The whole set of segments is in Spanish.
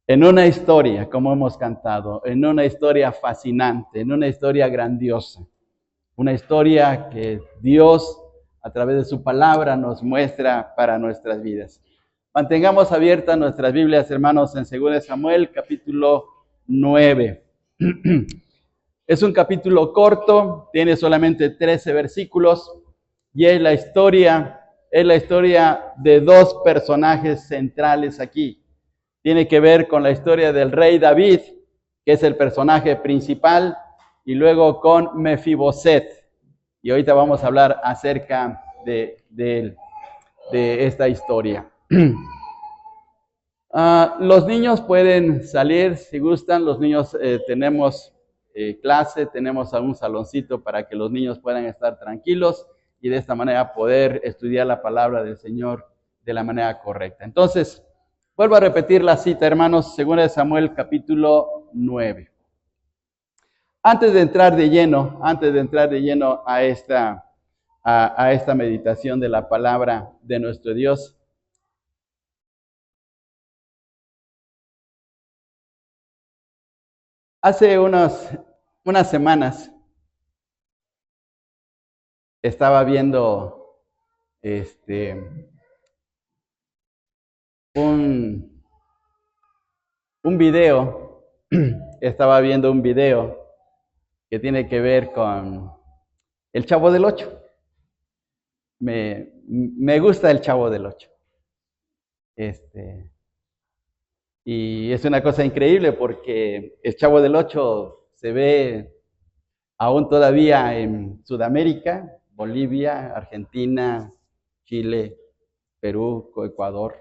en una historia, como hemos cantado, en una historia fascinante, en una historia grandiosa, una historia que Dios a través de su palabra nos muestra para nuestras vidas. Mantengamos abiertas nuestras Biblias, hermanos, en 2 Samuel, capítulo 9. Es un capítulo corto, tiene solamente 13 versículos y es la historia de dos personajes centrales aquí. Tiene que ver con la historia del rey David, que es el personaje principal, y luego con Mefiboset. Y ahorita vamos a hablar acerca de esta historia. Los niños pueden salir si gustan. Los niños tenemos clase, tenemos un saloncito para que los niños puedan estar tranquilos y de esta manera poder estudiar la palabra del Señor de la manera correcta. Entonces, vuelvo a repetir la cita, hermanos, 2 Samuel capítulo 9. Antes de entrar de lleno a esta meditación de la palabra de nuestro Dios, hace unas semanas estaba viendo un video, que tiene que ver con el Chavo del Ocho. Me gusta el Chavo del Ocho. Y es una cosa increíble porque el Chavo del Ocho se ve aún todavía en Sudamérica, Bolivia, Argentina, Chile, Perú, Ecuador.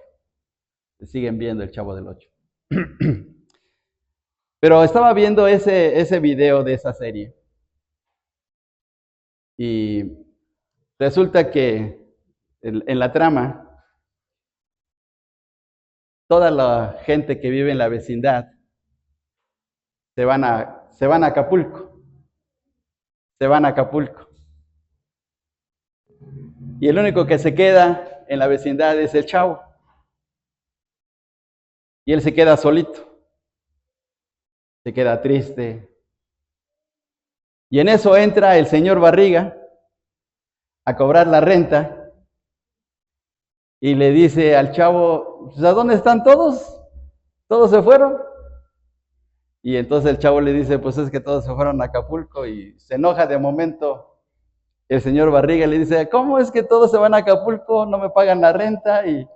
Se siguen viendo el Chavo del Ocho. Pero estaba viendo ese video de esa serie. Y resulta que en la trama, toda la gente que vive en la vecindad se van a Acapulco. Se van a Acapulco. Y el único que se queda en la vecindad es el chavo. Y él se queda solito. Se queda triste. Y en eso entra el señor Barriga a cobrar la renta. Y le dice al chavo, ¿a dónde están todos? ¿Todos se fueron? Y entonces el chavo le dice, pues es que todos se fueron a Acapulco, y se enoja de momento el señor Barriga, le dice, ¿cómo es que todos se van a Acapulco? No me pagan la renta, y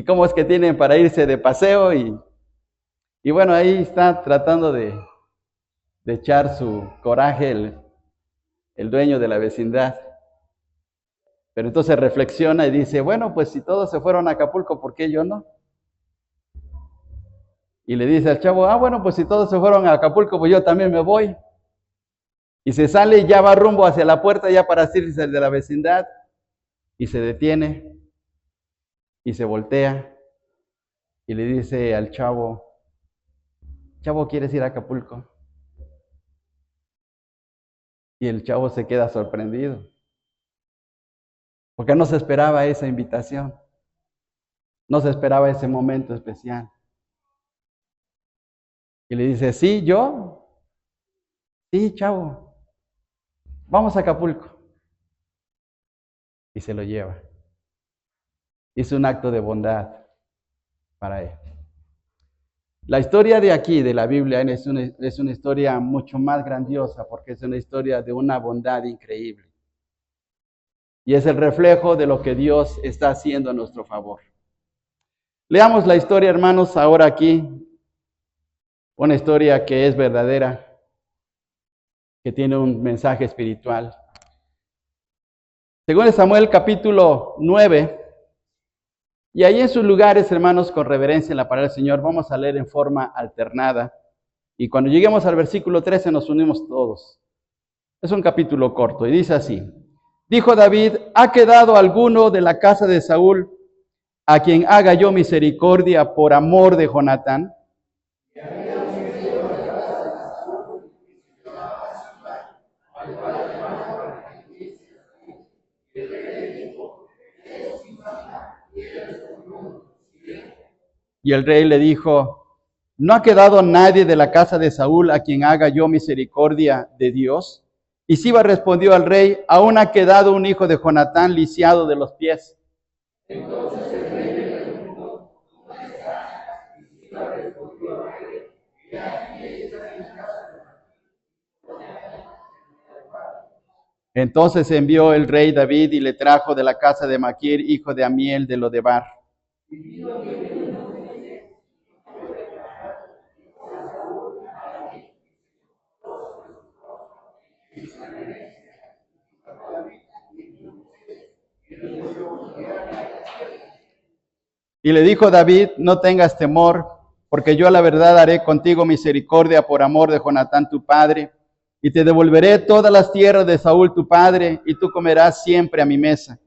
cómo es que tienen para irse de paseo, y bueno, ahí está tratando de echar su coraje el dueño de la vecindad. Pero entonces reflexiona y dice, bueno, pues si todos se fueron a Acapulco, ¿por qué yo no? Y le dice al chavo, bueno, pues si todos se fueron a Acapulco, pues yo también me voy. Y se sale y ya va rumbo hacia la puerta ya para irse de la vecindad. Y se detiene y se voltea y le dice al chavo, chavo, ¿quieres ir a Acapulco? Y el chavo se queda sorprendido, porque no se esperaba esa invitación, no se esperaba ese momento especial. Y le dice, sí, yo, sí, chavo, vamos a Acapulco. Y se lo lleva. Hizo un acto de bondad para él. La historia de aquí, de la Biblia, es una historia mucho más grandiosa, porque es una historia de una bondad increíble. Y es el reflejo de lo que Dios está haciendo a nuestro favor. Leamos la historia, hermanos, ahora aquí. Una historia que es verdadera, que tiene un mensaje espiritual. Según Samuel capítulo 9, y ahí en sus lugares, hermanos, con reverencia en la palabra del Señor, vamos a leer en forma alternada. Y cuando lleguemos al versículo 13 nos unimos todos. Es un capítulo corto y dice así. Dijo David, ¿ha quedado alguno de la casa de Saúl a quien haga yo misericordia por amor de Jonatán? Y el rey le dijo, ¿No ha quedado nadie de la casa de Saúl a quien haga yo misericordia de Dios? Y Siba respondió al rey, aún ha quedado un hijo de Jonatán lisiado de los pies. Entonces envió el rey David y le trajo de la casa de Maquir, hijo de Amiel de Lodebar. Y le dijo David, no tengas temor, porque yo a la verdad haré contigo misericordia por amor de Jonatán tu padre, y te devolveré todas las tierras de Saúl tu padre, y tú comerás siempre a mi mesa.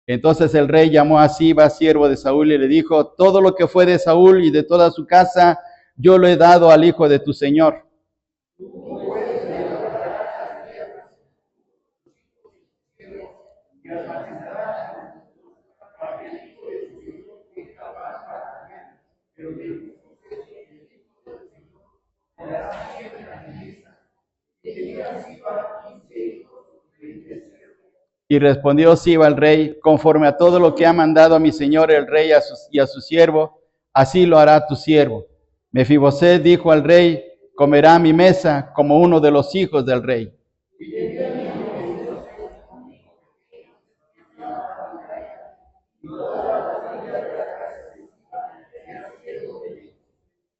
Entonces el rey llamó a Siba, siervo de Saúl, y le dijo, todo lo que fue de Saúl y de toda su casa, yo lo he dado al hijo de tu señor. Y respondió Siba al rey, conforme a todo lo que ha mandado a mi señor el rey y a su siervo, así lo hará tu siervo. Mefiboset dijo al rey, comerá a mi mesa como uno de los hijos del rey.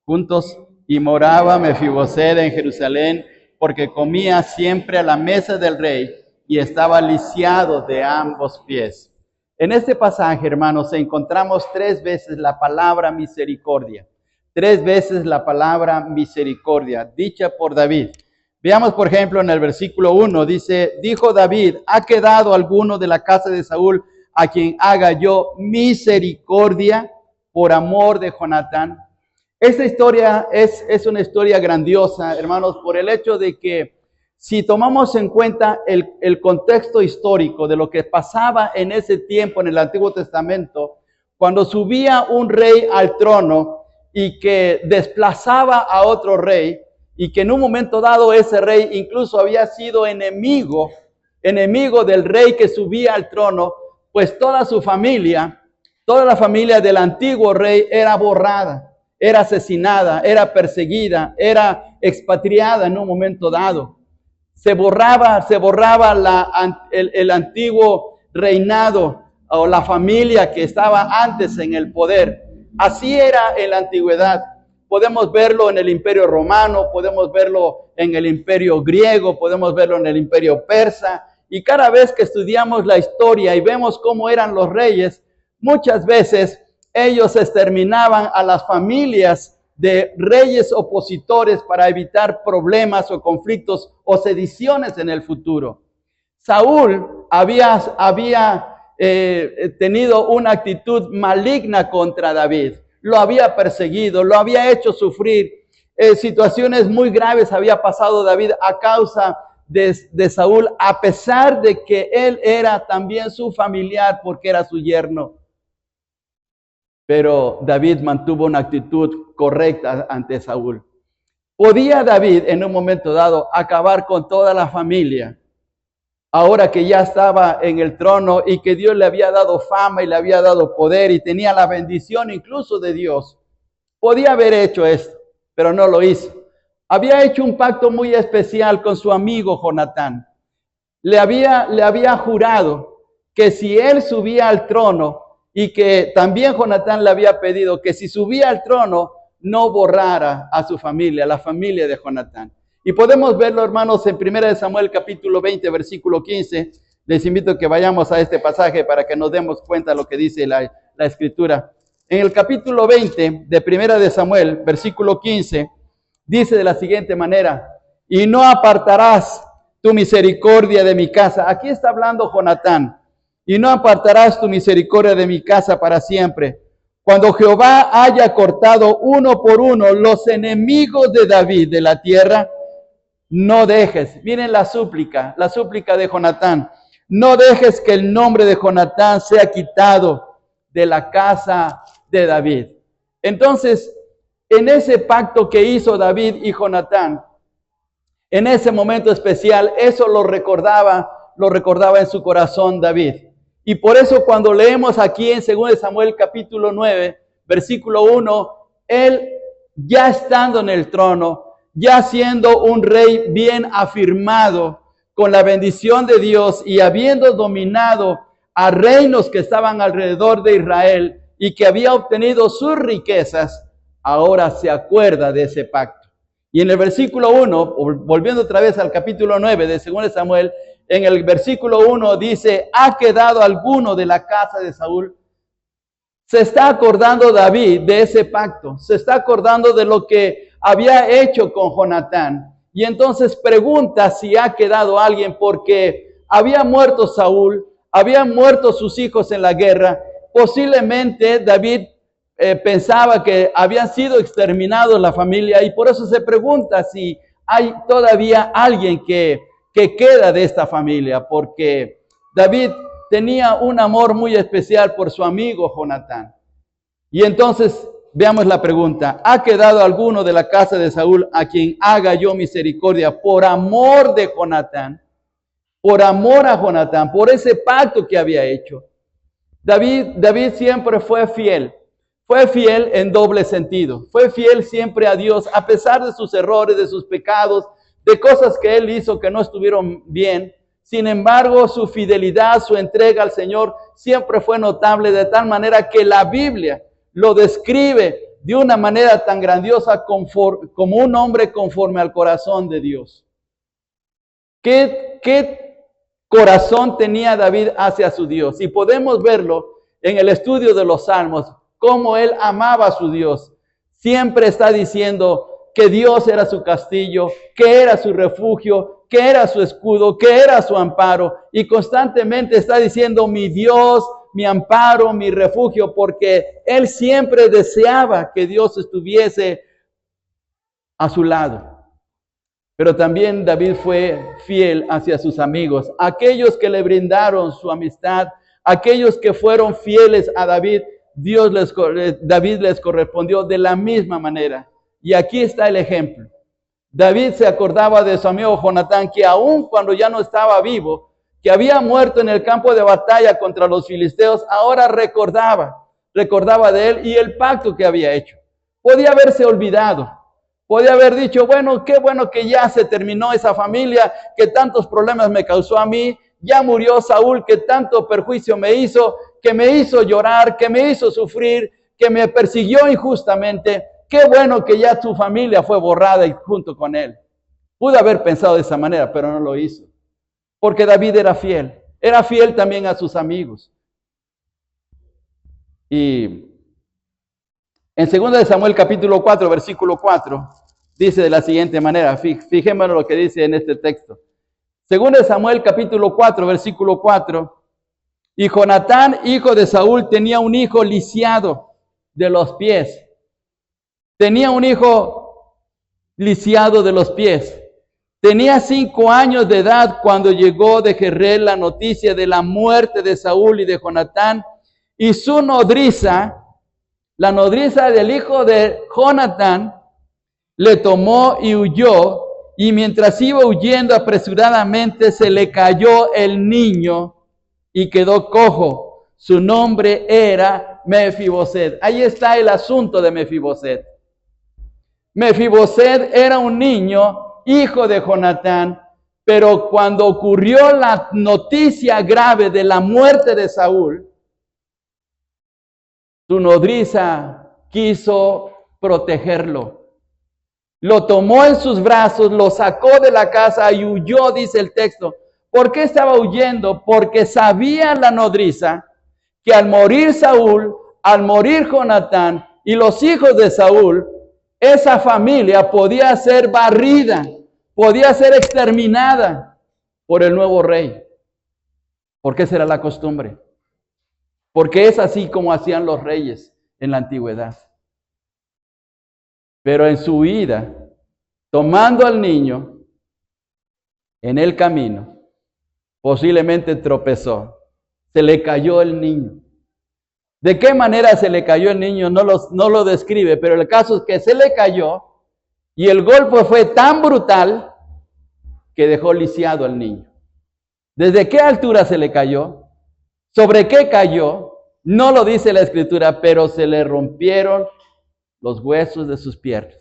Juntos, y moraba Mefiboset en Jerusalén, porque comía siempre a la mesa del rey y estaba lisiado de ambos pies. En este pasaje, hermanos, encontramos 3 veces la palabra misericordia. 3 veces la palabra misericordia, dicha por David. Veamos, por ejemplo, en el versículo 1, dice, dijo David, ¿ha quedado alguno de la casa de Saúl a quien haga yo misericordia por amor de Jonatán? Esta historia es una historia grandiosa, hermanos, por el hecho de que si tomamos en cuenta el contexto histórico de lo que pasaba en ese tiempo en el Antiguo Testamento, cuando subía un rey al trono y que desplazaba a otro rey, y que en un momento dado ese rey incluso había sido enemigo del rey que subía al trono, pues toda su familia, toda la familia del antiguo rey era borrada. Era asesinada, era perseguida, era expatriada en un momento dado. Se borraba el antiguo reinado o la familia que estaba antes en el poder. Así era en la antigüedad. Podemos verlo en el imperio romano, podemos verlo en el imperio griego, podemos verlo en el imperio persa. Y cada vez que estudiamos la historia y vemos cómo eran los reyes, muchas veces ellos exterminaban a las familias de reyes opositores para evitar problemas o conflictos o sediciones en el futuro. Saúl había tenido una actitud maligna contra David. Lo había perseguido, lo había hecho sufrir. Situaciones muy graves había pasado David a causa de Saúl, a pesar de que él era también su familiar porque era su yerno. Pero David mantuvo una actitud correcta ante Saúl. ¿Podía David en un momento dado acabar con toda la familia? Ahora que ya estaba en el trono y que Dios le había dado fama y le había dado poder y tenía la bendición incluso de Dios. Podía haber hecho esto, pero no lo hizo. Había hecho un pacto muy especial con su amigo Jonatán. Le había jurado que si él subía al trono, y que también Jonatán le había pedido que si subía al trono, no borrara a su familia, a la familia de Jonatán. Y podemos verlo, hermanos, en 1 Samuel capítulo 20, versículo 15. Les invito a que vayamos a este pasaje para que nos demos cuenta de lo que dice la Escritura. En el capítulo 20 de 1 Samuel, versículo 15, dice de la siguiente manera, y no apartarás tu misericordia de mi casa. Aquí está hablando Jonatán. Y no apartarás tu misericordia de mi casa para siempre. Cuando Jehová haya cortado uno por uno los enemigos de David de la tierra, no dejes. Miren la súplica de Jonatán. no dejes que el nombre de Jonatán sea quitado de la casa de David. Entonces, en ese pacto que hizo David y Jonatán, en ese momento especial, eso lo recordaba en su corazón David. Y por eso cuando leemos aquí en 2 Samuel capítulo 9, versículo 1, él ya estando en el trono, ya siendo un rey bien afirmado, con la bendición de Dios y habiendo dominado a reinos que estaban alrededor de Israel y que había obtenido sus riquezas, ahora se acuerda de ese pacto. Y en el versículo 1, volviendo otra vez al capítulo 9 de 2 Samuel, en el versículo 1 dice, ¿ha quedado alguno de la casa de Saúl? Se está acordando David de ese pacto, se está acordando de lo que había hecho con Jonatán. Y entonces pregunta si ha quedado alguien, porque había muerto Saúl, habían muerto sus hijos en la guerra. Posiblemente David pensaba que habían sido exterminados la familia y por eso se pregunta si hay todavía alguien que queda de esta familia, porque David tenía un amor muy especial por su amigo Jonatán. Y entonces veamos la pregunta, ¿ha quedado alguno de la casa de Saúl a quien haga yo misericordia por amor de Jonatán? Por amor a Jonatán, por ese pacto que había hecho. David siempre fue fiel en doble sentido, fue fiel siempre a Dios, a pesar de sus errores, de sus pecados, de cosas que él hizo que no estuvieron bien. Sin embargo, su fidelidad, su entrega al Señor siempre fue notable, de tal manera que la Biblia lo describe de una manera tan grandiosa como un hombre conforme al corazón de Dios. ¿Qué corazón tenía David hacia su Dios? Y podemos verlo en el estudio de los Salmos, cómo él amaba a su Dios. Siempre está diciendo que Dios era su castillo, que era su refugio, que era su escudo, que era su amparo. Y constantemente está diciendo mi Dios, mi amparo, mi refugio, porque él siempre deseaba que Dios estuviese a su lado. Pero también David fue fiel hacia sus amigos, aquellos que le brindaron su amistad, aquellos que fueron fieles a David, David les correspondió de la misma manera. Y aquí está el ejemplo. David se acordaba de su amigo Jonatán, que aun cuando ya no estaba vivo, que había muerto en el campo de batalla contra los filisteos, ahora recordaba de él y el pacto que había hecho. Podía haberse olvidado, podía haber dicho, bueno, qué bueno que ya se terminó esa familia, que tantos problemas me causó a mí, ya murió Saúl, que tanto perjuicio me hizo, que me hizo llorar, que me hizo sufrir, que me persiguió injustamente. Qué bueno que ya su familia fue borrada y junto con él. Pudo haber pensado de esa manera, pero no lo hizo. Porque David era fiel también a sus amigos. Y en 2 Samuel capítulo 4, versículo 4, dice de la siguiente manera, fijémonos lo que dice en este texto. 2 Samuel capítulo 4, versículo 4, y Jonatán, hijo de Saúl, tenía un hijo lisiado de los pies. Tenía un hijo lisiado de los pies. Tenía 5 años de edad cuando llegó de Jezreel la noticia de la muerte de Saúl y de Jonatán, y su nodriza, la nodriza del hijo de Jonatán, le tomó y huyó, y mientras iba huyendo apresuradamente se le cayó el niño y quedó cojo. Su nombre era Mefiboset. Ahí está el asunto de Mefiboset. Mefiboset era un niño, hijo de Jonatán, pero cuando ocurrió la noticia grave de la muerte de Saúl, su nodriza quiso protegerlo. Lo tomó en sus brazos, lo sacó de la casa y huyó, dice el texto. ¿Por qué estaba huyendo? Porque sabía la nodriza que al morir Saúl, al morir Jonatán y los hijos de Saúl, esa familia podía ser barrida, podía ser exterminada por el nuevo rey. Porque esa era la costumbre. Porque es así como hacían los reyes en la antigüedad. Pero en su huida, tomando al niño en el camino, Posiblemente tropezó. Se le cayó el niño. ¿De qué manera se le cayó el niño? No lo describe, pero el caso es que se le cayó y el golpe fue tan brutal que dejó lisiado al niño. ¿Desde qué altura se le cayó? ¿Sobre qué cayó? No lo dice la Escritura, pero se le rompieron los huesos de sus piernas.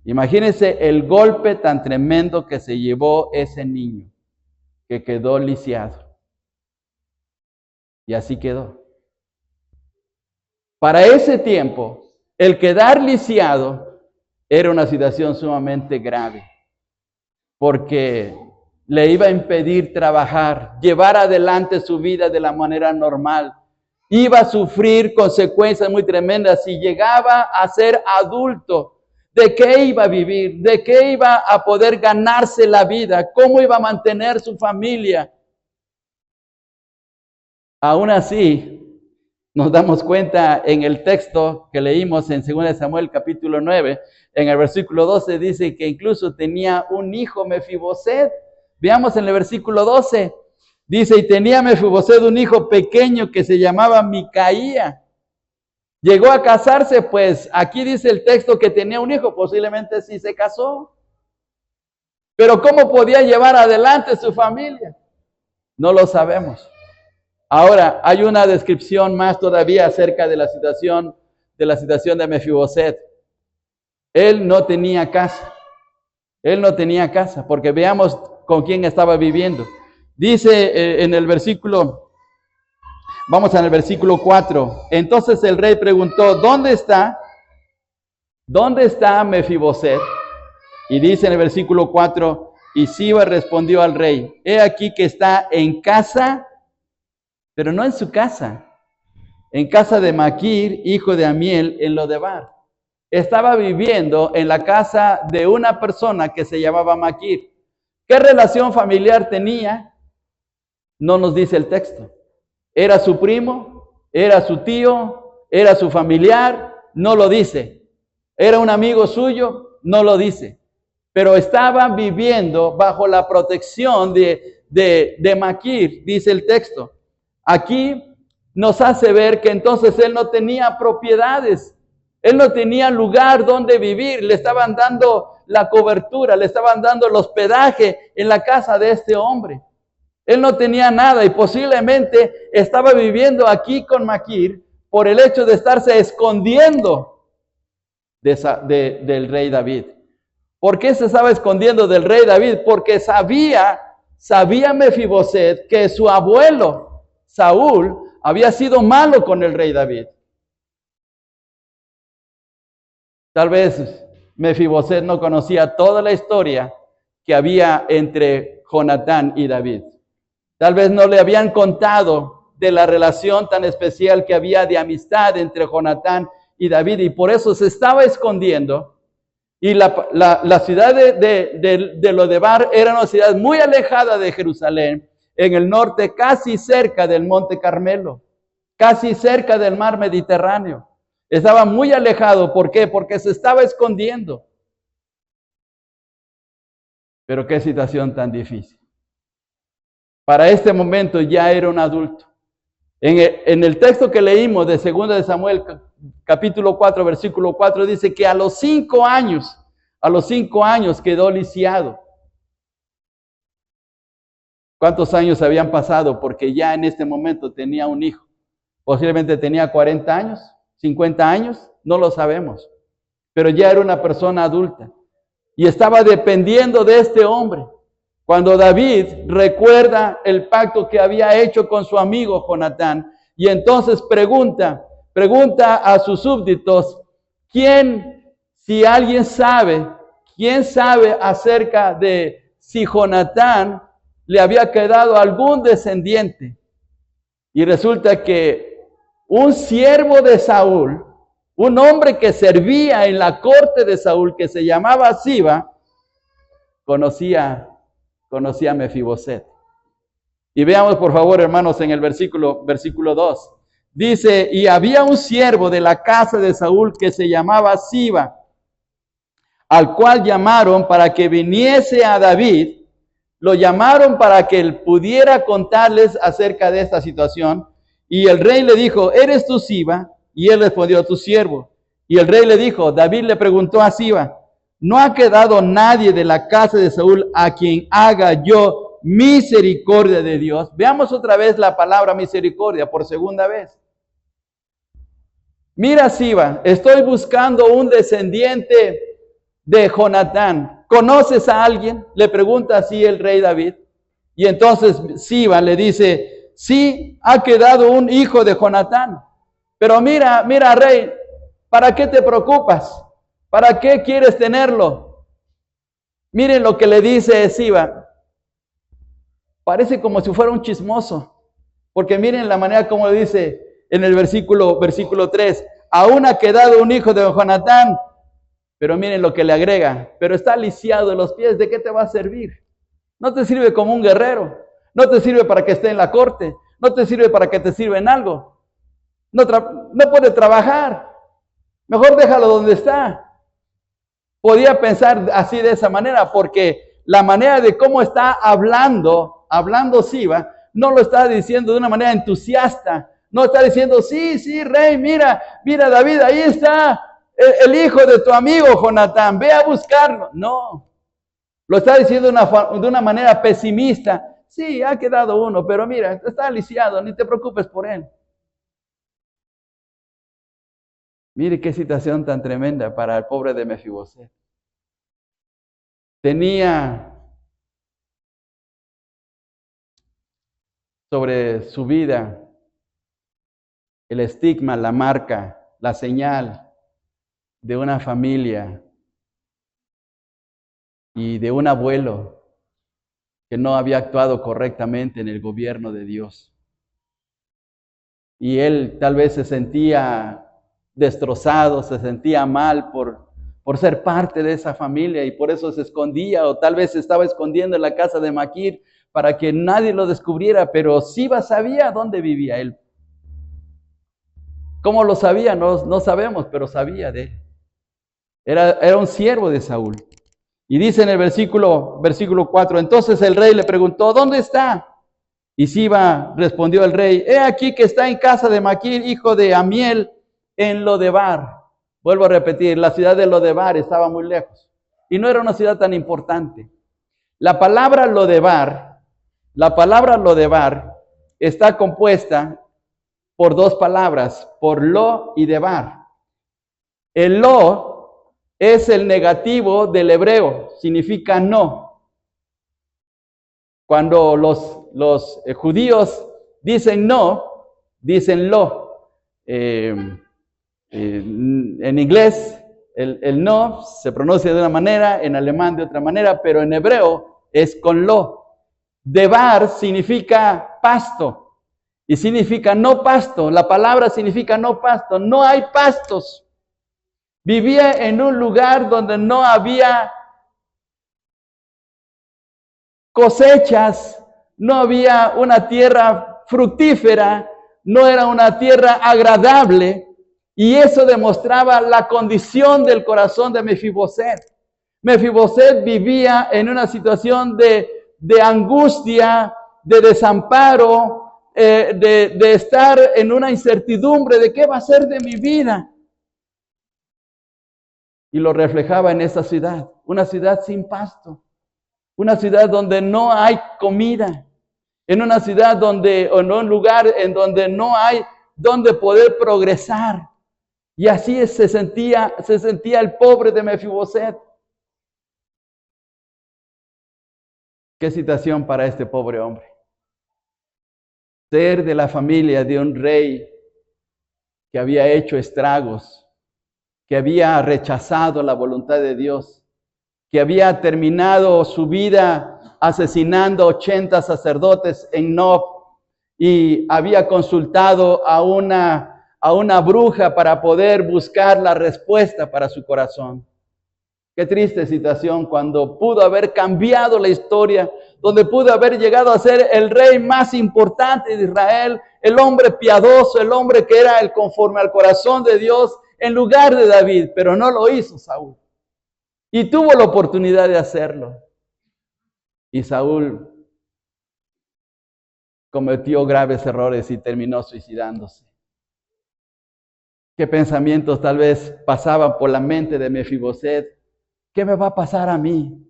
Imagínense el golpe tan tremendo que se llevó ese niño, que quedó lisiado. Y así quedó. Para ese tiempo, el quedar lisiado era una situación sumamente grave, porque le iba a impedir trabajar, llevar adelante su vida de la manera normal. Iba a sufrir consecuencias muy tremendas si llegaba a ser adulto. ¿De qué iba a vivir? ¿De qué iba a poder ganarse la vida? ¿Cómo iba a mantener su familia? Aún así, nos damos cuenta en el texto que leímos en 2 Samuel capítulo 9, en el versículo 12 dice que incluso tenía un hijo, Mefiboset. Veamos en el versículo 12, dice, y tenía Mefiboset un hijo pequeño que se llamaba Micaía. Llegó a casarse, pues aquí dice el texto que tenía un hijo, posiblemente sí se casó. Pero ¿cómo podía llevar adelante su familia? No lo sabemos. Ahora, hay una descripción más todavía acerca de la situación de Mefiboset. Él no tenía casa. Él no tenía casa, porque veamos con quién estaba viviendo. Dice en el versículo, vamos al versículo 4. Entonces el rey preguntó, ¿dónde está Mefiboset? Y dice en el versículo 4, y Siba respondió al rey, he aquí que está en casa, pero no en su casa, en casa de Maquir, hijo de Amiel, en Lodebar. Estaba viviendo en la casa de una persona que se llamaba Maquir. ¿Qué relación familiar tenía? No nos dice el texto. ¿Era su primo? ¿Era su tío? ¿Era su familiar? No lo dice. ¿Era un amigo suyo? No lo dice. Pero estaba viviendo bajo la protección de Maquir, dice el texto. Aquí nos hace ver que entonces él no tenía propiedades. Él no tenía lugar donde vivir, le estaban dando la cobertura, le estaban dando el hospedaje en la casa de este hombre. Él no tenía nada y posiblemente estaba viviendo aquí con Maquir por el hecho de estarse escondiendo del rey David. ¿Por qué se estaba escondiendo del rey David? Porque sabía Mefiboset que su abuelo Saúl había sido malo con el rey David. Tal vez Mefiboset no conocía toda la historia que había entre Jonatán y David. Tal vez no le habían contado de la relación tan especial que había de amistad entre Jonatán y David, y por eso se estaba escondiendo. Y la ciudad de Lodebar era una ciudad muy alejada de Jerusalén, en el norte, casi cerca del Monte Carmelo, casi cerca del mar Mediterráneo. Estaba muy alejado. ¿Por qué? Porque se estaba escondiendo. Pero qué situación tan difícil. Para este momento ya era un adulto. En el texto que leímos de 2 Samuel, capítulo 4, versículo 4, dice que a los 5 años quedó lisiado. ¿Cuántos años habían pasado? Porque ya en este momento tenía un hijo. Posiblemente tenía 40 años. 50 años, no lo sabemos, pero ya era una persona adulta y estaba dependiendo de este hombre. Cuando David recuerda el pacto que había hecho con su amigo Jonatán, y entonces pregunta a sus súbditos, quién sabe acerca de si Jonatán le había quedado algún descendiente. Y resulta que un siervo de Saúl, un hombre que servía en la corte de Saúl, que se llamaba Siba, conocía a Mefiboset. Y veamos por favor, hermanos, en el versículo 2. Dice, y había un siervo de la casa de Saúl que se llamaba Siba, al cual llamaron para que viniese a David, Lo llamaron para que él pudiera contarles acerca de esta situación. Y el rey le dijo, ¿eres tú Siba? Y él respondió, tu siervo. Y el rey le dijo, David le preguntó a Siba, ¿no ha quedado nadie de la casa de Saúl a quien haga yo misericordia de Dios? Veamos otra vez la palabra misericordia por segunda vez. Mira, Siba, estoy buscando un descendiente de Jonatán. ¿Conoces a alguien? Le pregunta así el rey David. Y entonces Siba le dice, sí, ha quedado un hijo de Jonatán. Pero mira, rey, ¿para qué te preocupas? ¿Para qué quieres tenerlo? Miren lo que le dice Siba. Parece como si fuera un chismoso. Porque miren la manera como le dice en el versículo 3. Aún ha quedado un hijo de Jonatán. Pero miren lo que le agrega. Pero está lisiado de los pies. ¿De qué te va a servir? No te sirve como un guerrero. No te sirve para que esté en la corte. No te sirve para que te sirva en algo. No puede trabajar. Mejor déjalo donde está. Podía pensar así de esa manera, porque la manera de cómo está hablando Siba, no lo está diciendo de una manera entusiasta. No está diciendo, sí, rey, mira, David, ahí está el hijo de tu amigo Jonatán, ve a buscarlo. No, lo está diciendo de una manera pesimista. Sí, ha quedado uno, pero mira, está lisiado, ni te preocupes por él. Mire qué situación tan tremenda para el pobre de Mefiboset. Tenía sobre su vida el estigma, la marca, la señal de una familia y de un abuelo que no había actuado correctamente en el gobierno de Dios. Y él tal vez se sentía destrozado, se sentía mal por ser parte de esa familia y por eso se escondía, o tal vez se estaba escondiendo en la casa de Maquir para que nadie lo descubriera, pero Siba sabía dónde vivía él. ¿Cómo lo sabía? No sabemos, pero sabía de él. Era un siervo de Saúl. Y dice en el versículo 4, entonces el rey le preguntó, ¿dónde está? Y Siba respondió al rey, he aquí que está en casa de Maquir, hijo de Amiel, en Lodebar. Vuelvo a repetir, la ciudad de Lodebar estaba muy lejos y no era una ciudad tan importante. La palabra Lodebar está compuesta por dos palabras, por lo y debar. El lo es el negativo del hebreo, significa no. Cuando los judíos dicen no, dicen lo. En inglés el no se pronuncia de una manera, en alemán de otra manera, pero en hebreo es con lo. Debar significa pasto y significa no pasto. La palabra significa no pasto. No hay pastos. Vivía en un lugar donde no había cosechas, no había una tierra fructífera, no era una tierra agradable. Y eso demostraba la condición del corazón de Mefiboset. Mefiboset vivía en una situación de angustia, de desamparo, de estar en una incertidumbre de qué va a ser de mi vida. Y lo reflejaba en esa ciudad, una ciudad sin pasto, una ciudad donde no hay comida, en una ciudad o en un lugar en donde no hay donde poder progresar. Y así se sentía el pobre de Mefiboset. Qué situación para este pobre hombre. Ser de la familia de un rey que había hecho estragos, que había rechazado la voluntad de Dios, que había terminado su vida asesinando 80 sacerdotes en Nob y había consultado a una bruja para poder buscar la respuesta para su corazón. Qué triste situación cuando pudo haber cambiado la historia, donde pudo haber llegado a ser el rey más importante de Israel, el hombre piadoso, el hombre que era el conforme al corazón de Dios en lugar de David, pero no lo hizo Saúl. Y tuvo la oportunidad de hacerlo. Y Saúl cometió graves errores y terminó suicidándose. ¿Qué pensamientos tal vez pasaban por la mente de Mefiboset? ¿Qué me va a pasar a mí?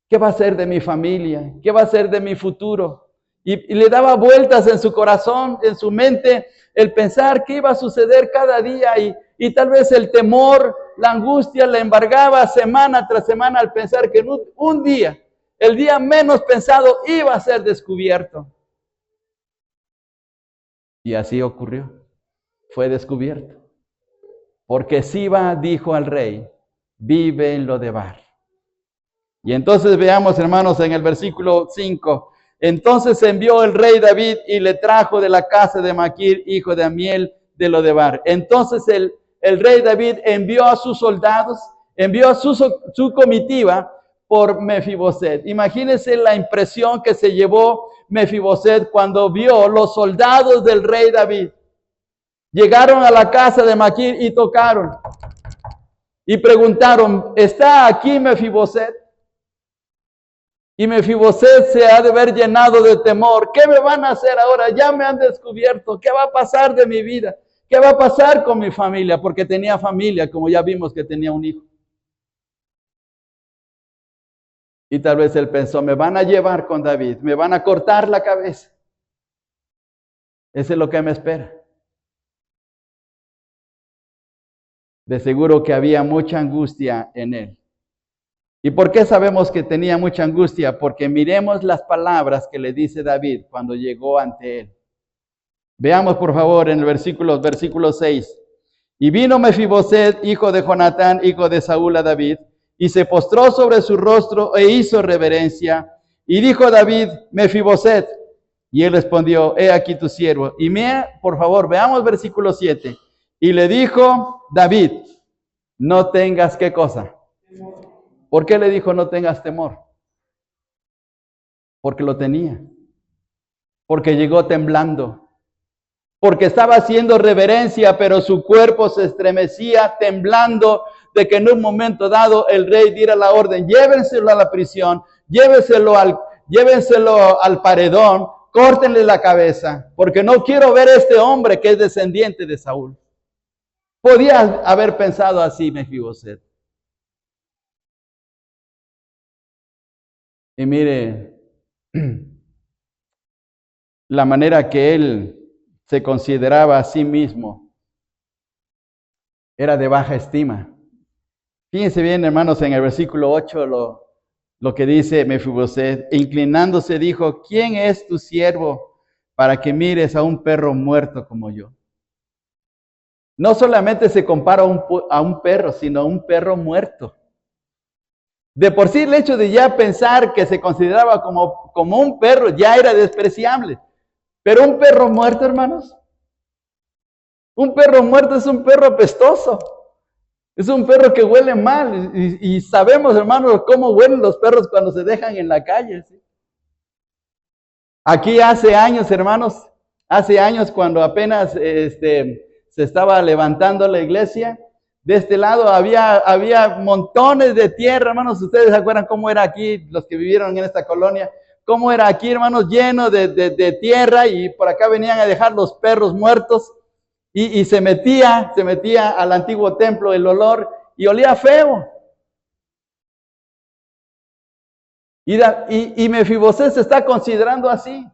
¿Qué va a ser de mi familia? ¿Qué va a ser de mi futuro? Y le daba vueltas en su corazón, en su mente, el pensar qué iba a suceder cada día y tal vez el temor, la angustia le embargaba semana tras semana al pensar que un día, el día menos pensado, iba a ser descubierto. Y así ocurrió, fue descubierto. Porque Siba dijo al rey, vive en Lodebar. Y entonces veamos, hermanos, en el versículo 5. Entonces envió el rey David y le trajo de la casa de Maquir, hijo de Amiel, de Lodebar. Entonces el rey David envió a sus soldados, envió a su comitiva por Mefiboset. Imagínense la impresión que se llevó Mefiboset cuando vio los soldados del rey David. Llegaron a la casa de Maquir y tocaron. Y preguntaron, ¿está aquí Mefiboset? Y Mefiboset se ha de ver llenado de temor. ¿Qué me van a hacer ahora? Ya me han descubierto. ¿Qué va a pasar de mi vida? ¿Qué va a pasar con mi familia? Porque tenía familia, como ya vimos que tenía un hijo. Y tal vez él pensó, me van a llevar con David, me van a cortar la cabeza. Eso es lo que me espera. De seguro que había mucha angustia en él. ¿Y por qué sabemos que tenía mucha angustia? Porque miremos las palabras que le dice David cuando llegó ante él. Veamos por favor en el versículo 6. Y vino Mefiboset, hijo de Jonatán, hijo de Saúl, a David, y se postró sobre su rostro e hizo reverencia. Y dijo David, Mefiboset. Y él respondió, he aquí tu siervo. Y por favor, veamos versículo 7. Y le dijo David, no tengas ¿qué cosa? ¿Por qué le dijo no tengas temor? Porque lo tenía. Porque llegó temblando. Porque estaba haciendo reverencia, pero su cuerpo se estremecía temblando de que en un momento dado el rey diera la orden, llévenselo a la prisión, llévenselo al paredón, córtenle la cabeza, porque no quiero ver a este hombre que es descendiente de Saúl. Podía haber pensado así Mefiboset. Y mire, la manera que él se consideraba a sí mismo era de baja estima. Fíjense bien, hermanos, en el versículo 8 lo que dice Mefiboset. Inclinándose dijo, ¿quién es tu siervo para que mires a un perro muerto como yo? No solamente se compara a un perro, sino a un perro muerto. De por sí el hecho de ya pensar que se consideraba como un perro ya era despreciable. Pero un perro muerto, hermanos, un perro muerto es un perro apestoso. Es un perro que huele mal. Y sabemos, hermanos, cómo huelen los perros cuando se dejan en la calle. ¿Sí? Aquí hace años, hermanos, hace años cuando apenas se estaba levantando la iglesia, de este lado había montones de tierra, hermanos. Ustedes se acuerdan cómo era aquí, los que vivieron en esta colonia, cómo era aquí, hermanos, lleno de tierra, y por acá venían a dejar los perros muertos, y se metía al antiguo templo el olor, y olía feo. Y Mefiboset se está considerando así.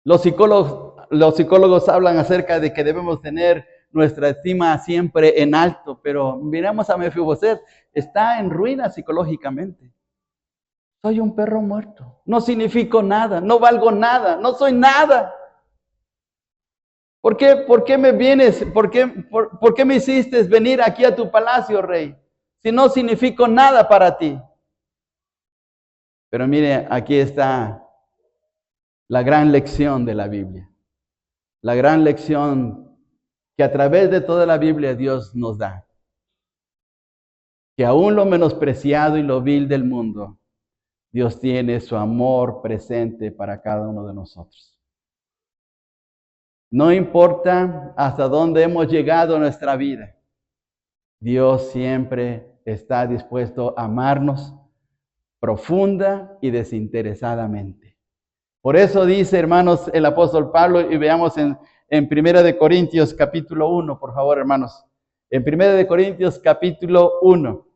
Los psicólogos hablan acerca de que debemos tener nuestra estima siempre en alto, pero miramos a Mefiboset, está en ruina psicológicamente. Soy un perro muerto, no significo nada, no valgo nada, no soy nada. ¿Por qué me vienes? ¿Por qué me hiciste venir aquí a tu palacio, rey? Si no significo nada para ti. Pero mire, aquí está la gran lección de la Biblia. La gran lección que a través de toda la Biblia Dios nos da. Que aún lo menospreciado y lo vil del mundo, Dios tiene su amor presente para cada uno de nosotros. No importa hasta dónde hemos llegado en nuestra vida, Dios siempre está dispuesto a amarnos, profunda y desinteresadamente. Por eso dice, hermanos, el apóstol Pablo, y veamos en 1 de Corintios capítulo 1, por favor, hermanos. En 1 de Corintios capítulo 1.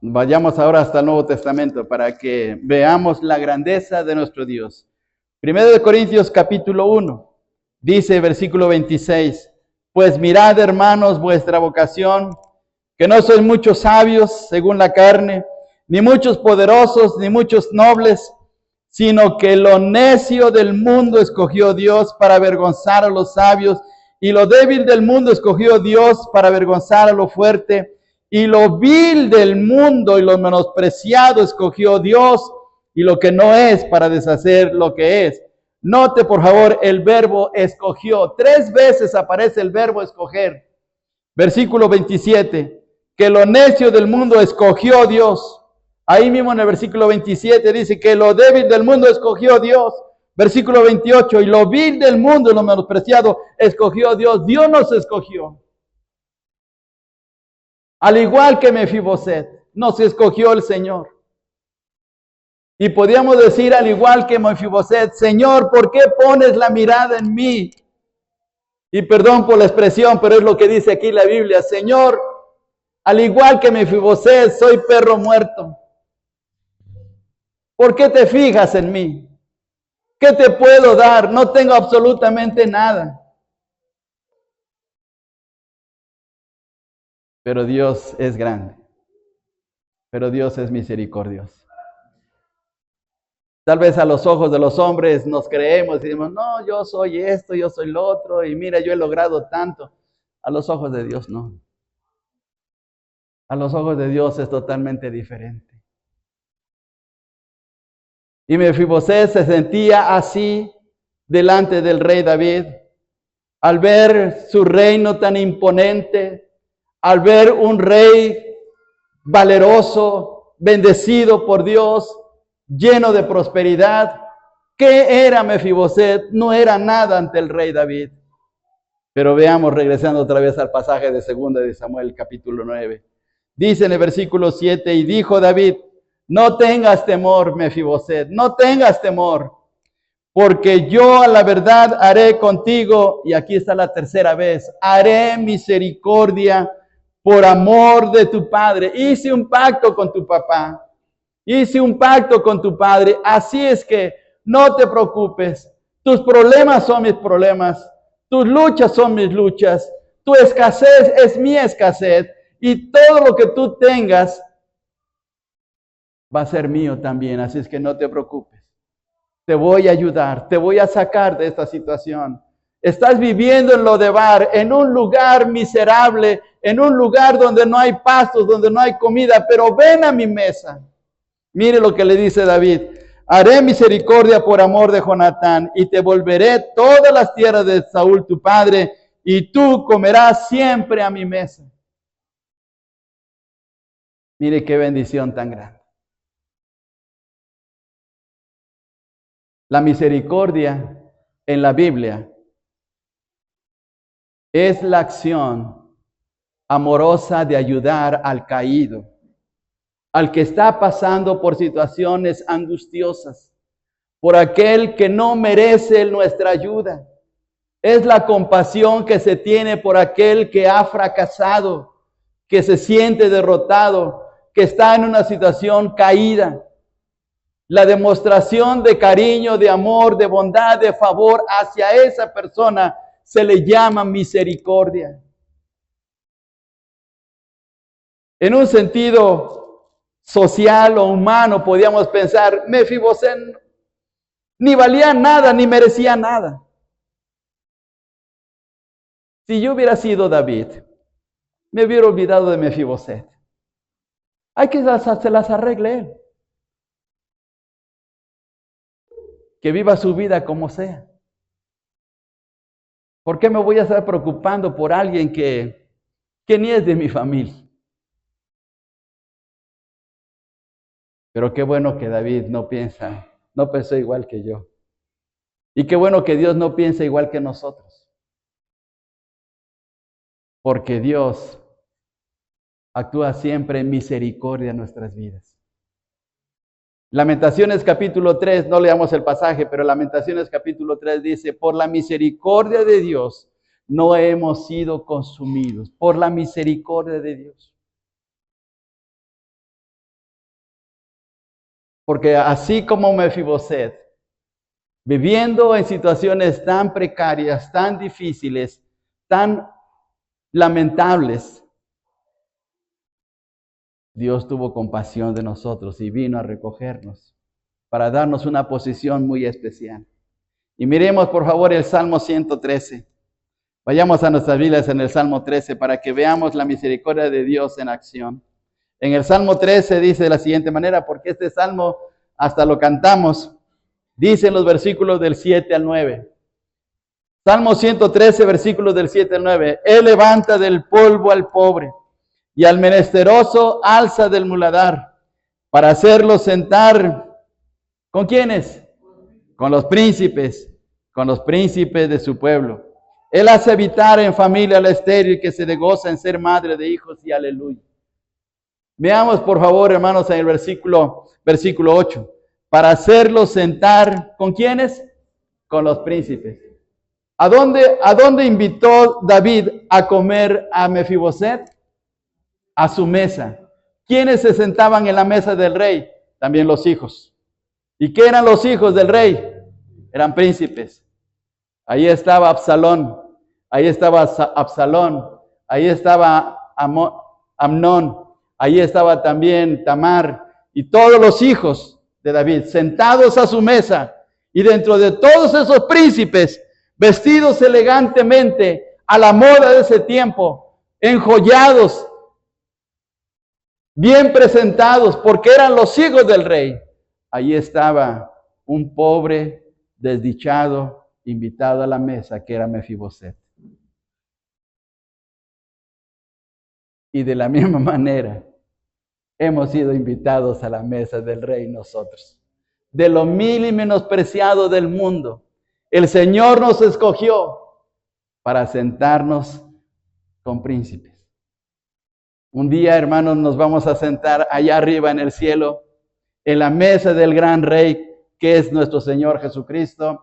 Vayamos ahora hasta el Nuevo Testamento para que veamos la grandeza de nuestro Dios. 1 de Corintios capítulo 1. Dice versículo 26. Pues mirad, hermanos, vuestra vocación, que no sois muchos sabios según la carne, ni muchos poderosos, ni muchos nobles, sino que lo necio del mundo escogió Dios para avergonzar a los sabios, y lo débil del mundo escogió Dios para avergonzar a lo fuerte, y lo vil del mundo y lo menospreciado escogió Dios, y lo que no es para deshacer lo que es. Note, por favor, el verbo escogió. 3 veces aparece el verbo escoger. Versículo 27, que lo necio del mundo escogió Dios. Ahí mismo en el versículo 27 dice que lo débil del mundo escogió Dios. Versículo 28, y lo vil del mundo y lo menospreciado escogió Dios. Dios nos escogió. Al igual que Mefiboset, nos escogió el Señor. Y podríamos decir, al igual que Mefiboset, Señor, ¿por qué pones la mirada en mí? Y perdón por la expresión, pero es lo que dice aquí la Biblia. Señor, al igual que Mefiboset, soy perro muerto. ¿Por qué te fijas en mí? ¿Qué te puedo dar? No tengo absolutamente nada. Pero Dios es grande. Pero Dios es misericordioso. Tal vez a los ojos de los hombres nos creemos y decimos, no, yo soy esto, yo soy lo otro, y mira, yo he logrado tanto. A los ojos de Dios no. A los ojos de Dios es totalmente diferente. Y Mefiboset se sentía así delante del rey David, al ver su reino tan imponente, al ver un rey valeroso, bendecido por Dios, lleno de prosperidad. ¿Qué era Mefiboset? No era nada ante el rey David. Pero veamos, regresando otra vez al pasaje de 2 de Samuel, capítulo 9. Dice en el versículo 7, y dijo David, no tengas temor, Mefiboset, no tengas temor, porque yo a la verdad haré contigo, y aquí está la tercera vez, haré misericordia por amor de tu padre. Hice un pacto con tu papá, hice un pacto con tu padre, así es que no te preocupes, tus problemas son mis problemas, tus luchas son mis luchas, tu escasez es mi escasez, y todo lo que tú tengas va a ser mío también, así es que no te preocupes. Te voy a ayudar, te voy a sacar de esta situación. Estás viviendo en Lodebar, en un lugar miserable, en un lugar donde no hay pastos, donde no hay comida, pero ven a mi mesa. Mire lo que le dice David. Haré misericordia por amor de Jonatán y te volveré todas las tierras de Saúl tu padre y tú comerás siempre a mi mesa. Mire qué bendición tan grande. La misericordia en la Biblia es la acción amorosa de ayudar al caído, al que está pasando por situaciones angustiosas, por aquel que no merece nuestra ayuda. Es la compasión que se tiene por aquel que ha fracasado, que se siente derrotado, que está en una situación caída. La demostración de cariño, de amor, de bondad, de favor hacia esa persona se le llama misericordia. En un sentido social o humano podríamos pensar, Mefiboset ni valía nada, ni merecía nada. Si yo hubiera sido David, me hubiera olvidado de Mefiboset. Hay que se las arregle él. Que viva su vida como sea. ¿Por qué me voy a estar preocupando por alguien que ni es de mi familia? Pero qué bueno que David no pensó igual que yo. Y qué bueno que Dios no piensa igual que nosotros. Porque Dios actúa siempre en misericordia en nuestras vidas. Lamentaciones capítulo 3, no leamos el pasaje, pero Lamentaciones capítulo 3 dice, por la misericordia de Dios no hemos sido consumidos, por la misericordia de Dios. Porque así como Mefiboset, viviendo en situaciones tan precarias, tan difíciles, tan lamentables, Dios tuvo compasión de nosotros y vino a recogernos para darnos una posición muy especial. Y miremos por favor el Salmo 113. Vayamos a nuestras Biblias en el Salmo 13 para que veamos la misericordia de Dios en acción. En el Salmo 13 dice de la siguiente manera, porque este Salmo hasta lo cantamos, dice en los versículos del 7 al 9. Salmo 113, versículos del 7 al 9. Él levanta del polvo al pobre y al menesteroso alza del muladar para hacerlo sentar. ¿Con quiénes? Con los príncipes de su pueblo. Él hace habitar en familia al estéril que se goza en ser madre de hijos y aleluya. Veamos por favor, hermanos, en el versículo 8. Para hacerlo sentar, ¿con quiénes? Con los príncipes. ¿A dónde invitó David a comer a Mefiboset? A su mesa. ¿Quiénes se sentaban en la mesa del rey? También los hijos. ¿Y qué eran los hijos del rey? Eran príncipes. Ahí estaba Absalón, ahí estaba Amnón, ahí estaba también Tamar y todos los hijos de David sentados a su mesa. Y dentro de todos esos príncipes, vestidos elegantemente a la moda de ese tiempo, enjollados, bien presentados, porque eran los hijos del rey, ahí estaba un pobre, desdichado, invitado a la mesa, que era Mefiboset. Y de la misma manera, hemos sido invitados a la mesa del rey nosotros. De lo vil y menospreciado del mundo, el Señor nos escogió para sentarnos con príncipes. Un día, hermanos, nos vamos a sentar allá arriba en el cielo, en la mesa del gran rey, que es nuestro Señor Jesucristo.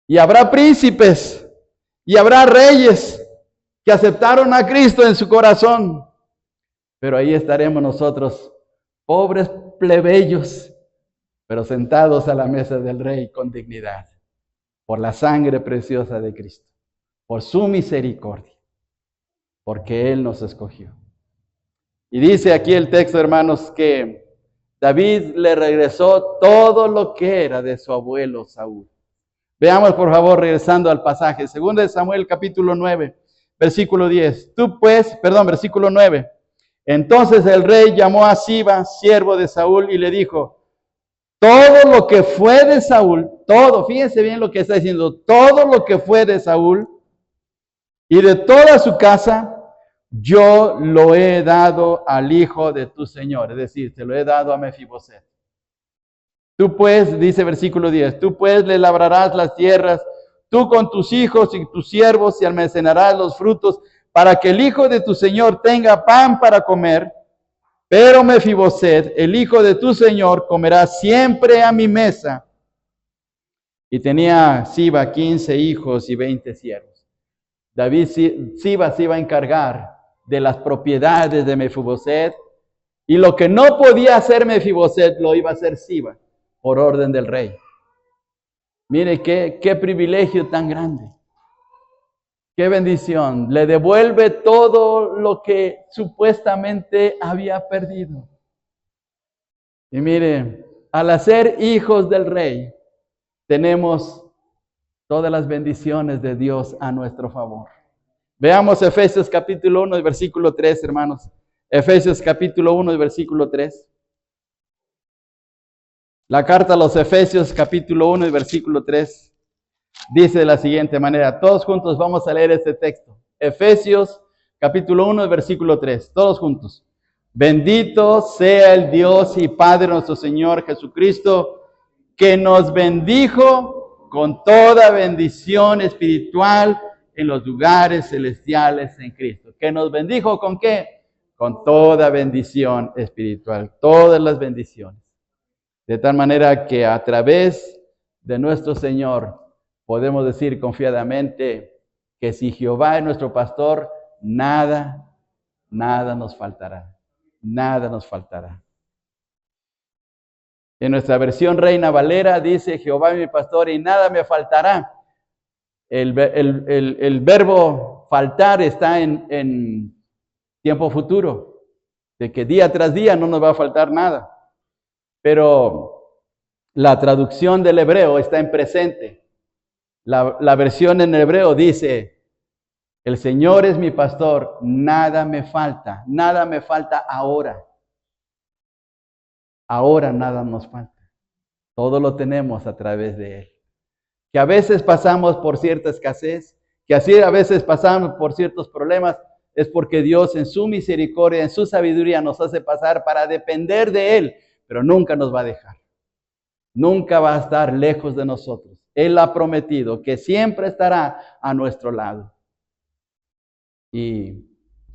Y habrá príncipes y habrá reyes que aceptaron a Cristo en su corazón. Pero ahí estaremos nosotros, pobres plebeyos, pero sentados a la mesa del rey con dignidad, por la sangre preciosa de Cristo, por su misericordia, porque Él nos escogió. Y dice aquí el texto, hermanos, que David le regresó todo lo que era de su abuelo Saúl. Veamos, por favor, regresando al pasaje. 2 Samuel, capítulo 9, versículo 10. Versículo 9. Entonces el rey llamó a Siba, siervo de Saúl, y le dijo, todo lo que fue de Saúl, fíjense bien lo que está diciendo, todo lo que fue de Saúl y de toda su casa, yo lo he dado al hijo de tu señor. Es decir, te lo he dado a Mefiboset. Tú pues, dice versículo 10, tú pues le labrarás las tierras, tú con tus hijos y tus siervos, y almacenarás los frutos, para que el hijo de tu señor tenga pan para comer. Pero Mefiboset, el hijo de tu señor, comerá siempre a mi mesa. Y tenía Siba 15 hijos y 20 siervos. Siba se iba a encargar de las propiedades de Mefiboset, y lo que no podía hacer Mefiboset lo iba a hacer Siba, por orden del rey. Mire qué privilegio tan grande. Qué bendición. Le devuelve todo lo que supuestamente había perdido. Y mire, al ser hijos del rey, tenemos todas las bendiciones de Dios a nuestro favor. Veamos Efesios capítulo 1 y versículo 3, hermanos. Efesios capítulo 1 y versículo 3. La carta a los Efesios capítulo 1 y versículo 3 dice de la siguiente manera. Todos juntos vamos a leer este texto. Efesios capítulo 1 y versículo 3. Todos juntos. Bendito sea el Dios y Padre nuestro Señor Jesucristo, que nos bendijo con toda bendición espiritual en los lugares celestiales en Cristo. ¿Que nos bendijo con qué? Con toda bendición espiritual, todas las bendiciones. De tal manera que a través de nuestro Señor podemos decir confiadamente que si Jehová es nuestro pastor, nada nos faltará. Nada nos faltará. En nuestra versión Reina Valera dice, Jehová es mi pastor y nada me faltará. El verbo faltar está en tiempo futuro, de que día tras día no nos va a faltar nada. Pero la traducción del hebreo está en presente. La versión en hebreo dice, el Señor es mi pastor, nada me falta ahora. Ahora nada nos falta. Todo lo tenemos a través de Él. Que a veces pasamos por cierta escasez, que así a veces pasamos por ciertos problemas, es porque Dios en su misericordia, en su sabiduría nos hace pasar para depender de Él, pero nunca nos va a dejar. Nunca va a estar lejos de nosotros. Él ha prometido que siempre estará a nuestro lado. Y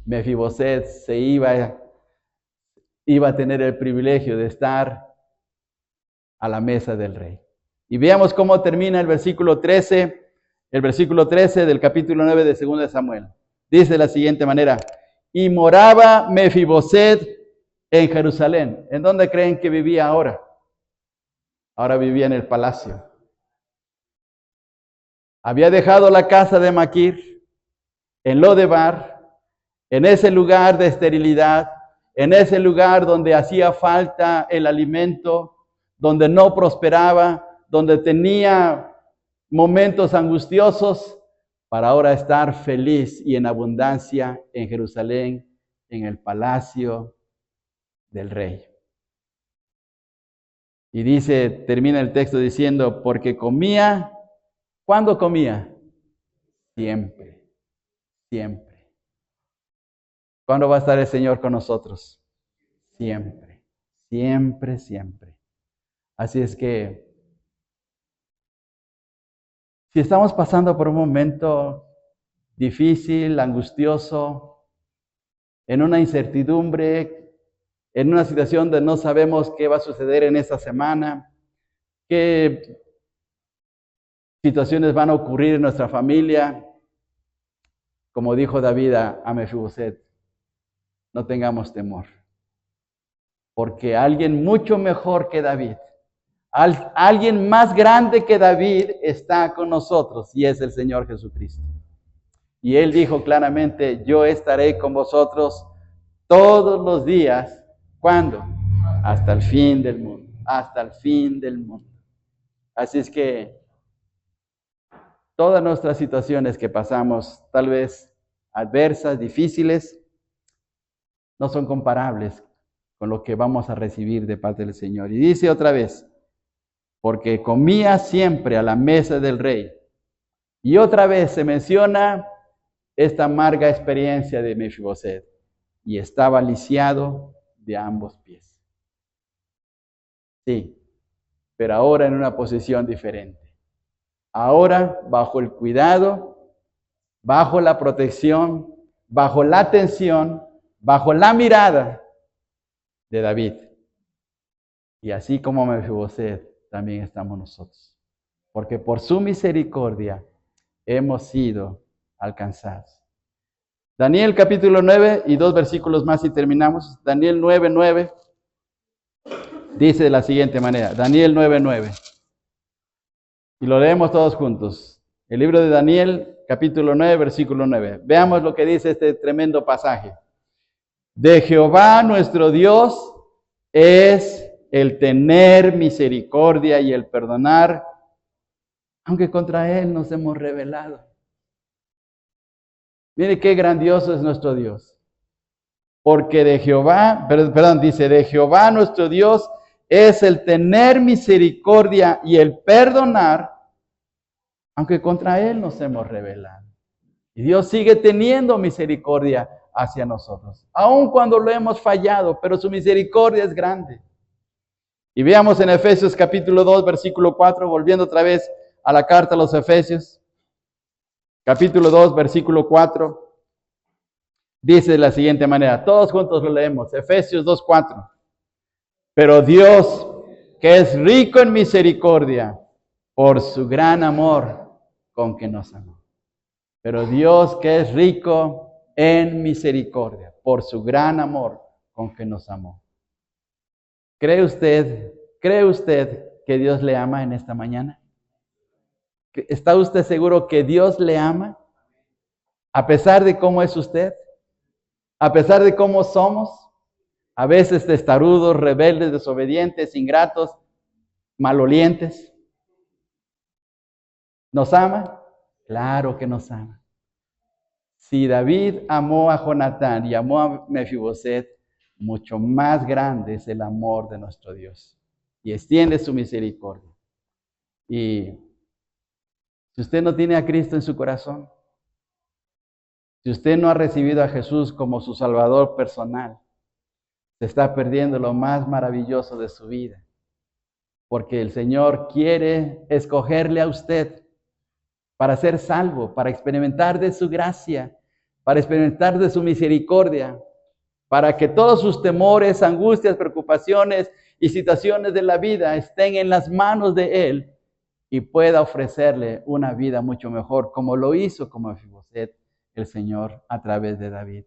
Mefiboset se iba a tener el privilegio de estar a la mesa del rey. Y veamos cómo termina el versículo 13 del capítulo 9 de 2 de Samuel. Dice de la siguiente manera, y moraba Mefiboset en Jerusalén. ¿En dónde creen que vivía ahora? Ahora vivía en el palacio. Había dejado la casa de Maquir en Lodebar, en ese lugar de esterilidad, en ese lugar donde hacía falta el alimento, donde no prosperaba, donde tenía momentos angustiosos, para ahora estar feliz y en abundancia en Jerusalén, en el palacio del rey. Y dice, termina el texto diciendo, porque comía, ¿cuándo comía? Siempre, siempre. ¿Cuándo va a estar el Señor con nosotros? Siempre, siempre, siempre. Así es que, si estamos pasando por un momento difícil, angustioso, en una incertidumbre, en una situación donde no sabemos qué va a suceder en esta semana, qué situaciones van a ocurrir en nuestra familia, como dijo David a Mefiboset, no tengamos temor, porque alguien mucho mejor que David, alguien más grande que David está con nosotros y es el Señor Jesucristo. Y Él dijo claramente, yo estaré con vosotros todos los días. ¿Cuándo? Hasta el fin del mundo. Hasta el fin del mundo. Así es que todas nuestras situaciones que pasamos, tal vez adversas, difíciles, no son comparables con lo que vamos a recibir de parte del Señor. Y dice otra vez, porque comía siempre a la mesa del rey. Y otra vez se menciona esta amarga experiencia de Mefiboset. Y estaba lisiado de ambos pies. Sí, pero ahora en una posición diferente. Ahora bajo el cuidado, bajo la protección, bajo la atención, bajo la mirada de David. Y así como Mefiboset, también estamos nosotros. Porque por su misericordia hemos sido alcanzados. Daniel capítulo 9 y 2 versículos más y terminamos. Daniel 9:9 dice de la siguiente manera. Daniel 9:9. Y lo leemos todos juntos. El libro de Daniel capítulo 9 versículo 9. Veamos lo que dice este tremendo pasaje. De Jehová nuestro Dios es el tener misericordia y el perdonar, aunque contra Él nos hemos rebelado. Mire qué grandioso es nuestro Dios. Porque de Jehová, dice, de Jehová nuestro Dios es el tener misericordia y el perdonar, aunque contra Él nos hemos rebelado. Y Dios sigue teniendo misericordia hacia nosotros, aun cuando lo hemos fallado, pero su misericordia es grande. Y veamos en Efesios capítulo 2, versículo 4, volviendo otra vez a la carta a los Efesios. Capítulo 2, versículo 4. Dice de la siguiente manera, todos juntos lo leemos, Efesios 2:4. Pero Dios, que es rico en misericordia, por su gran amor con que nos amó. Pero Dios, que es rico en misericordia, por su gran amor con que nos amó. ¿Cree usted que Dios le ama en esta mañana? ¿Está usted seguro que Dios le ama? A pesar de cómo es usted, a pesar de cómo somos, a veces testarudos, rebeldes, desobedientes, ingratos, malolientes. ¿Nos ama? Claro que nos ama. Si David amó a Jonatán y amó a Mefiboset, mucho más grande es el amor de nuestro Dios. Y extiende su misericordia. Y si usted no tiene a Cristo en su corazón, si usted no ha recibido a Jesús como su Salvador personal, se está perdiendo lo más maravilloso de su vida. Porque el Señor quiere escogerle a usted para ser salvo, para experimentar de su gracia, para experimentar de su misericordia, para que todos sus temores, angustias, preocupaciones y situaciones de la vida estén en las manos de Él y pueda ofrecerle una vida mucho mejor, como lo hizo con Mefiboset el Señor a través de David.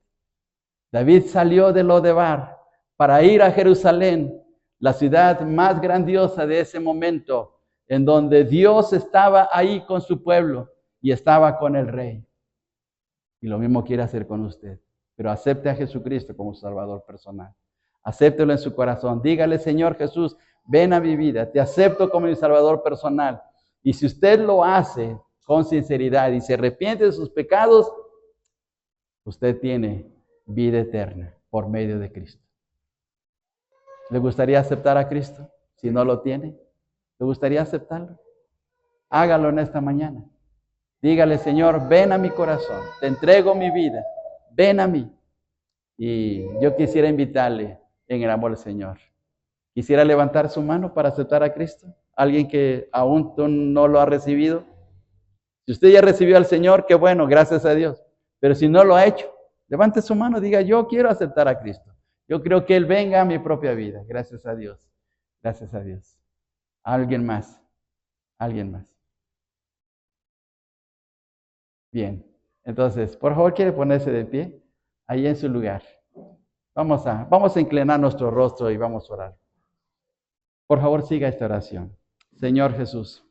David salió de Lodebar para ir a Jerusalén, la ciudad más grandiosa de ese momento, en donde Dios estaba ahí con su pueblo y estaba con el rey. Y lo mismo quiere hacer con usted. Pero acepte a Jesucristo como su Salvador personal. Acéptelo en su corazón. Dígale, Señor Jesús, ven a mi vida. Te acepto como mi Salvador personal. Y si usted lo hace con sinceridad y se arrepiente de sus pecados, usted tiene vida eterna por medio de Cristo. ¿Le gustaría aceptar a Cristo? Si no lo tiene, ¿le gustaría aceptarlo? Hágalo en esta mañana. Dígale, Señor, ven a mi corazón, te entrego mi vida, ven a mí. Y yo quisiera invitarle en el amor del Señor. Quisiera levantar su mano para aceptar a Cristo. Alguien que aún no lo ha recibido. Si usted ya recibió al Señor, qué bueno, gracias a Dios. Pero si no lo ha hecho, levante su mano, diga, yo quiero aceptar a Cristo. Yo creo que Él venga a mi propia vida. Gracias a Dios. Gracias a Dios. Alguien más. Alguien más. Bien. Entonces, por favor, ¿quiere ponerse de pie? Ahí en su lugar. Vamos a inclinar nuestro rostro y vamos a orar. Por favor, siga esta oración. Señor Jesús,